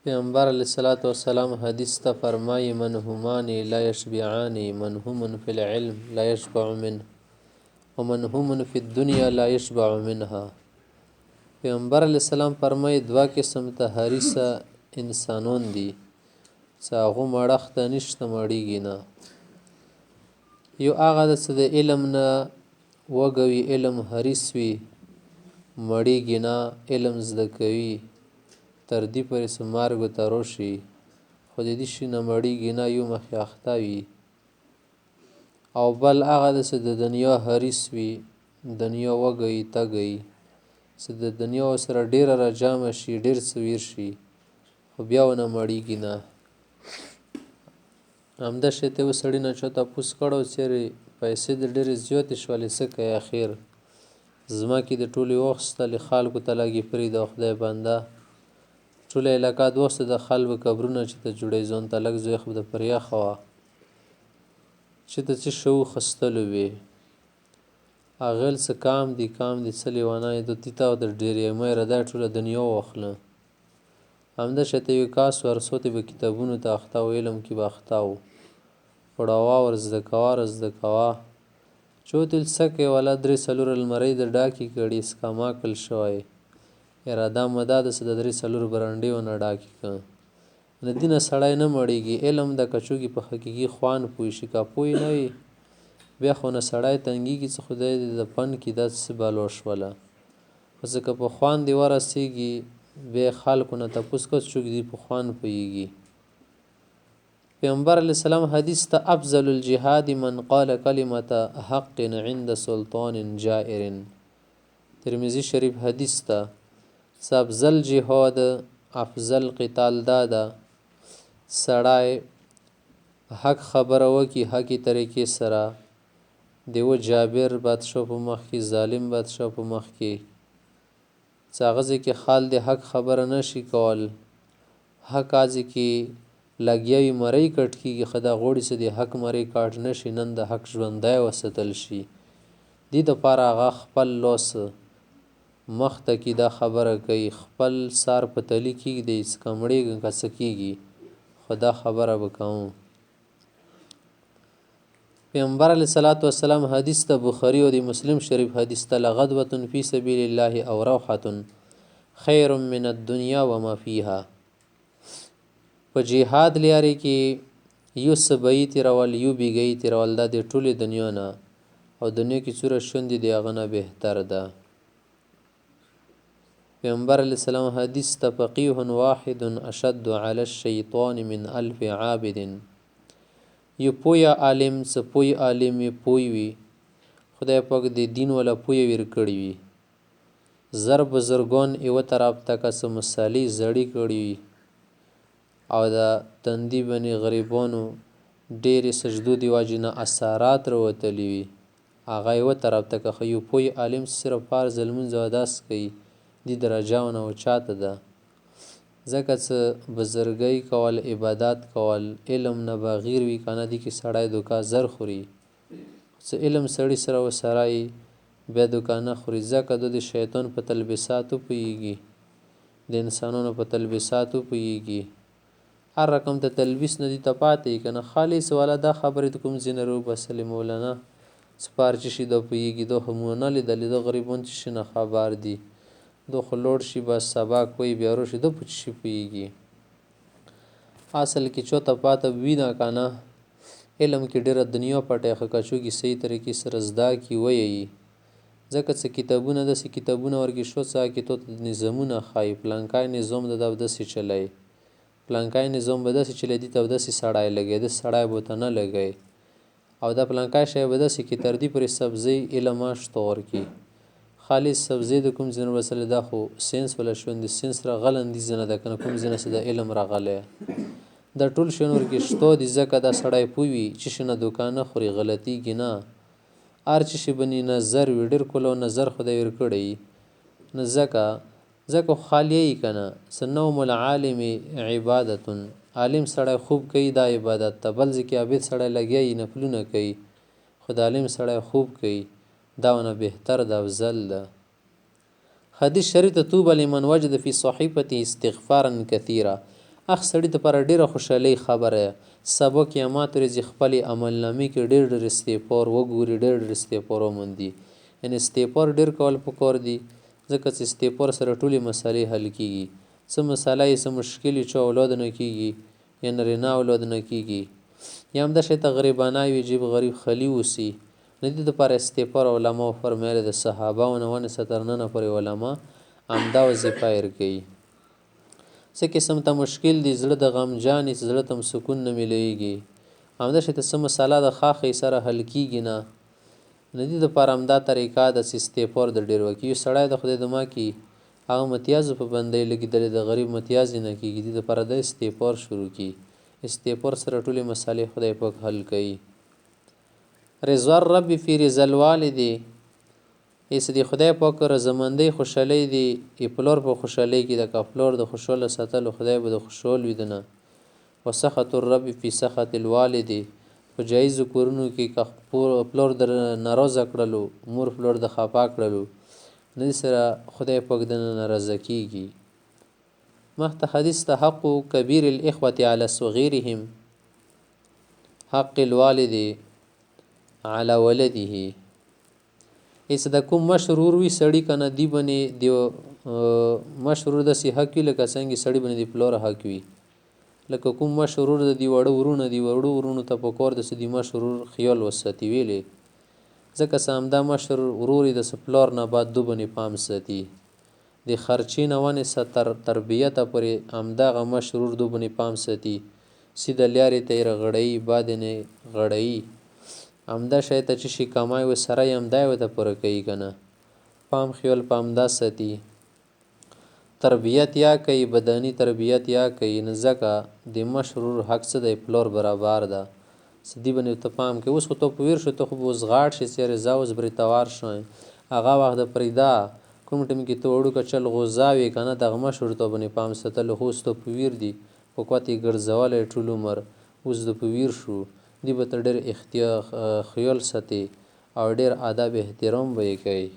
پیغمبر علیه الصلاة والسلام حدیث ته فرمایي منهومان لا یشبعان منهوم فی العلم لا یشبع منه ومنهوم فی الدنیا لا یشبع منها. پیغمبر علیه السلام فرمایي دوه قسم ته حریصه انسانون دي چې هغو مړښته نشته مړیږي نه. یو هغه ده چې د علم نه وږی وي، علم حریص وي، مړیږي نه، علم زده کوي تر دې پورې چې مرګو ته راشي، خو د دې شي نه مړیږي نه، یو مخې اخته وي. او بل هغه ده چې د دنیا حریص وي، دنیا وږی تږی، چې د دنیا ورسره ډېره راجامه شي، ډېر څه ویر شي، خو بیا ونه مړیږي نه. همدا شی ته یو سړي نه چا تپوس کړی و چېرې پیسې د ډېرې زیاتې شولې څه کوې اخر ځمکې د ټولې واخیستلې خلکو ته لږې پرېږده خدای بنده ټوله علاقه د واخیسته د خلکو قبرونه چې ته جوړوي ځان ته لږ ځای خو د پر یخه وه چې ته څه شی وخیستلو وې هغه څه کام دي څه لیونی د دې ته د ډېرېمۍ رده ټوله دنیا واخله. همدا شی ته یو کس ورسوتی به کتابونو ته اخته و، علم کې به اخته و، پړاوه ور زده کوه چې وتل څه کوې والا 3-4 المرۍ د ډاکې کړي سکاماکل شوی اراده مو دا ده چې د 3-4 برنډې ونه ډاکې کړه. د دې نه سړی نه مړېږي. علم د کچوګي په حقیقي خوان پوه شي، که پوه نه وي بیا خو نه سړی تنګېږي چې خدای دې د پند کې دا څه بلا شوله. خو ځکه په خوان دې ورسېږي بیا خلکو نه تپوس کوه څوک دې په خوان پوهېږي. پیغمبر علیه السلام حدیث ته افضل الجهاد من قال کلمة حق عند سلطان جائر. ترمذي شریف حدیث ته افضل جهاد افضل قتال دا ده سړی حق خبره وکړي حقې طریقې سره د یوه جابر بادشاه په مخ کې ظالم بادشاه په مخ کې چې هغه ځای کې خال د حق خبره نشي کول حق ځای کې لګیا وي مرۍ کټ کېږي ښه دا غواړي چې د حق مرۍ کاټ نه شي نن د حق ژوندی وساتل شي دې دپاره هغه خپل لاس مخ ته کې دا خبره کوي خپل سر په تلي کېږدي چې که مړېږم که څه کېږي خو دا خبره به کوم. پیغمبر علیه الصلاة والسلام حدیث ته بخاري او د مسلم شریف حدیث ته لغدوة فی سبیل الله او روحة خیر من الدنیا وما فیها. په جهاد لیارې کې یو سبعي تېرول یو بیګۍ تېرول دا د ټولې دنیا نه او دنیا کې څومره شوندې د هغه نه بهتر ده. پیغمبر علیه السلام حدیث ته فقیه واحد اشد علی الشیطان من 1000 عابد. یو پویه عالم څه پوی عالم یې پوی وي خدای پاک د دین والا پویه ویر کړي وي زر بزرګان یوه طرف ته که څه مسالې زړې کړي وي او د تندي بنې غریبانو ډېرې سجدو د وجې نه اثارات راوتلي وي هغه یوه طرف ته که یو پوی عالم صرف فرض لمونځ او اودس کوي دې درجهونه اوچاته ده ځکه چې بزرګۍ کول عبادت کول علم نه بغیر وي که نه دې کې سړی دوکه زر خوري چې علم سړي سره ورسره وي بیا دوکه نه خوري ځکه د شیطان په تلبیساتو پوهېږي د انسانانو په تلبیساتو پوهېږي هر رقم ته تلبیس نه دي ته پاتې که نه خالص والا دا خبرې د کوم ځای نه راوباسلې مولانا چې په هر څه شي دا پوهېږي دا خو مو نه لیدلې دا غریبان څه شي نه خبر دي دا خو لوړ شي بس سبق وایي بیا راشي دا په څه شي پوهېږي. اصل کې چاته پاته وي نه که نه علم کې ډېره دنیا پټی خو که څوک یې صحیح طریقې سره زده کړي ویي ځکه څه کتابونه داسې کتابونه ورکې شو څه کې تو ته نظامونه ښایي پلانکی نظام د ده داسې چلی پلانکی نظام به داسې چلی دي ته به داسې سړی لګوي داسې سړی به ورته نه لګوي او دا پلانکی شی به داسې کې تر دې پورې سبزۍ علم شته ورکړي خالص سبزۍ د کوم ځای نه وسلې دا خو ساینس والا شوند د ساینس راغلندیزه نه ده که نه کوم ځای نه چې د علم راغلی دا ټول شیان ورکې شته دي ځکه دا سړی پوه وي چې شي نه دوکان نه خوري غلطېږي نه هر چې شي بني نظر وي ډېر کله نظر خدای ور کړی نه ځکه خالی یې که نه څه نوم العالم عبادت عالم سړی خوب کوي دا عبادت ته بل ځای کې عابد سړی لګیا وي نفلونه کوي خو د عالم سړی خوب کوي دا ونه بهتر ده افضل ده. حدیث شریف ته طوبی لمن وجد فی صحیفته استغفارا کثیرا اخ سړي دپاره ډېره خوشحالۍ خبره سبا قیامت ورځې خپلې عملنامې کې ډېر ډېر استغفار وګوري ډېر ډېر استغفار وموندي یعنې استغفار ډېر کول پکار دي ځکه چې استغفار سره ټولې مسالې حل کېږي څه مسله یې څه مشکل یې چا اولاد نه کېږي یا نارینه اولاد نه کېږي یا همدا شی ته غریبانه وي جیب غریب خلی اوسي نو دې دپاره استغفار علماو فرمایلی د صحابهو نه ونیسه تر ننه پورې علما همدا وظیفه یې کوي څه قسم ته مشکل دي زړه د غمجان چې زړه ته سکون نه میلیږي همدا شی ته څه مسله د خاښۍ سره حل کېږي نه نو دې دپاره همدا طریقه ده چې استغفار د ډېر وکړي یو سړی د خدای دما کې هغه متیازو په بندۍ لګېدلی د غریب متیاز یې نه کېږي دې دپاره د استغفار شروع کړي استغفار سره ټولې مسالې خدای پاک حل کوي رضا الرب فی رضا الوالد ایسه د خدای پاک رضامندۍ خوشحالۍ دی پلار په خوشحالۍ کې د که پلار د خوشحاله ساتلو خدای به د خوشحال وي د نه وسخط الرب فی سخط الوالد په جایزو کورونو کې که پلار در ناراضه کړلو مور پلار د خفه کړلو نه دې سره خدای پاک د نه ناراضه کېږي مخته حدیث ته حق کبیر الاخوة علی صغیرهم حق الوالد علی ولده ایسه د کوم مشر ورور وي سړي که نه دی باندې د مشر ورور داسې حق وي لکه څنګه سړي باندې د پلار حق وي لکه کوم مشر ورور د دې واړه ورونه دي واړو ورونو ته پکار ده چې د مشر ورور خیال وساتي ویلې ځکه چې همدا مشر ورور یې د پلار نه بعد دو باندې پام ساتي د خرچې نه ونیسه تر تربیته پورې همدغه مشر ورور دو باندې پام ساتي سیده لارې ته یې رغړوي باد یې نه غړوي همدا شی ته چې شي کمای و سره یې همدا یې ورته پوره کوي که نه پام خیال په همدا ساتي تربیت یا کوي بدني تربیت یا کوي نه ځکه د مشر ورور حق څه دی پلار برابر ده څه دې باندې ته پام کوي اوس خو ته پویر شو ته خو به اوس غاټ شې څېرې ځه اوس برېتوار شوی هغه وخت د پرېږده کوم ټیم کې ته وړوکه چل غوزا وې که نه دغه مشر ورته باندې پام ساتلو خو اوس ته پویر دي په قوت یې ګرځولی ټول عمر اوس د پویر شو دې به ته ډېر خیال ساتي او ډېر ادب احترام به یې کوي